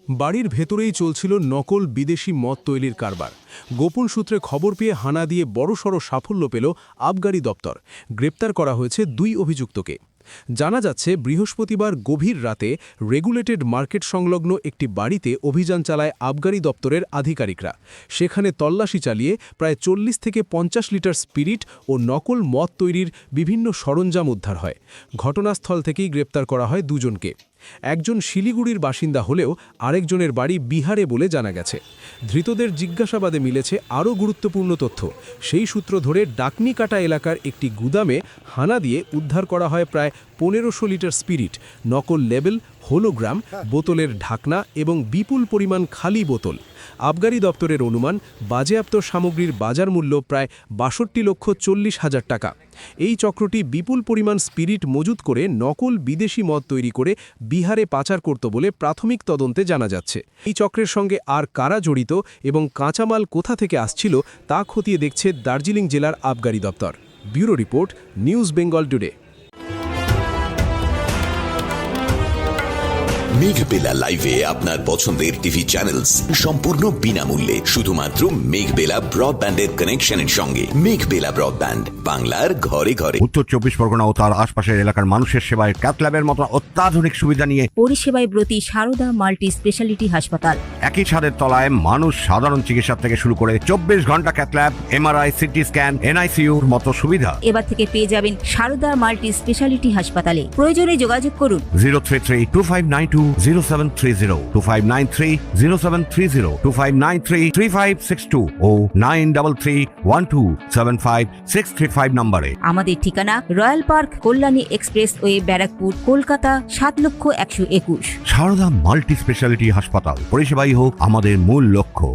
বাড়ির ভেতরেই চলছিল নকল বিদেশি মদ তৈরির কারবার। গোপন সূত্রে খবর পেয়ে হানা দিয়ে বড়সড় সাফল্য পেল আবগারি দপ্তর। গ্রেপ্তার করা হয়েছে 2 অভিযুক্তকে। জানা যাচ্ছে বৃহস্পতিবার গভীর রাতে রেগুলেটেড মার্কেট সংলগ্ন একটি বাড়িতে অভিযান চালায় আবগারি দপ্তরের আধিকারিকরা। সেখানে তল্লাশি চালিয়ে প্রায় 40 থেকে 50 লিটার স্পিরিট ও নকল মদ তৈরির বিভিন্ন সরঞ্জাম উদ্ধার হয়। ঘটনাস্থল থেকেই গ্রেপ্তার করা হয় 2 জনকে। একজন শিলিগুড়ির বাসিন্দা হলেও আরেকজনের বাড়ি বিহারে বলে জানা গেছে। ধৃতদের জিজ্ঞাসাবাদে মিলেছে আরও গুরুত্বপূর্ণ তথ্য। সেই সূত্র ধরে ডাকনিকাটা এলাকার একটি গুদামে হানা দিয়ে উদ্ধার করা হয় প্রায় 1500 লিটার স্পিরিট, নকল লেবেল, হোলোগ্রাম, বোতলের ঢাকনা এবং বিপুল পরিমাণ খালি বোতল। আবগারি দপ্তরের অনুমান বাজেয়াপ্ত সামগ্রীর বাজার মূল্য প্রায় 62,40,000 টাকা। এই চক্রটি বিপুল পরিমাণ স্পিরিট মজুত করে নকল বিদেশি মদ তৈরি করে বিহারে পাচার করত বলে প্রাথমিক তদন্তে জানা যাচ্ছে। এই চক্রের সঙ্গে আর কারা জড়িত এবং কাঁচামাল কোথা থেকে আসছিল তা খতিয়ে দেখছে দার্জিলিং জেলার আবগারি দপ্তর। Bureau report, news Bengal today. Meghbela লাইভে আপনার পছন্দের টিভি চ্যানেলস সম্পূর্ণ বিনামূল্যে শুধুমাত্র মেঘবেলা ব্রডব্যান্ডের কানেকশনের সঙ্গে। মেঘবেলা ব্রডব্যান্ড, বাংলার ঘরে ঘরে। উত্তর 24 পরগনা ও তার আশপাশের এলাকার মানুষের সেবায় ক্যাথল্যাবের মতো অত্যাধুনিক সুবিধা নিয়ে পরিষেবায় ব্রতী সারদা মাল্টি স্পেশালিটি হাসপাতাল। একই ছাদের তলায় মানুষ সাধারণ চিকিৎসা থেকে শুরু করে 24 ঘন্টা ক্যাথল্যাব, এমআরআই, সিটি স্ক্যান, এনআইসিইউর মতো সুবিধা এবার থেকে পেয়ে যাবেন সারদা মাল্টি স্পেশালিটি হাসপাতালে। প্রয়োজনে যোগাযোগ করুন 033-2592-0730, 2593-0730, 2593-3562 ও 9331275635 নম্বরে। আমাদের ঠিকানা Royal Park, Kalyani expressway, Barrackpore, Kolkata 7,121,000। Sarada multi speciality হাসপাতাল, পরিষেবাই হোক আমাদের মূল লক্ষ্য।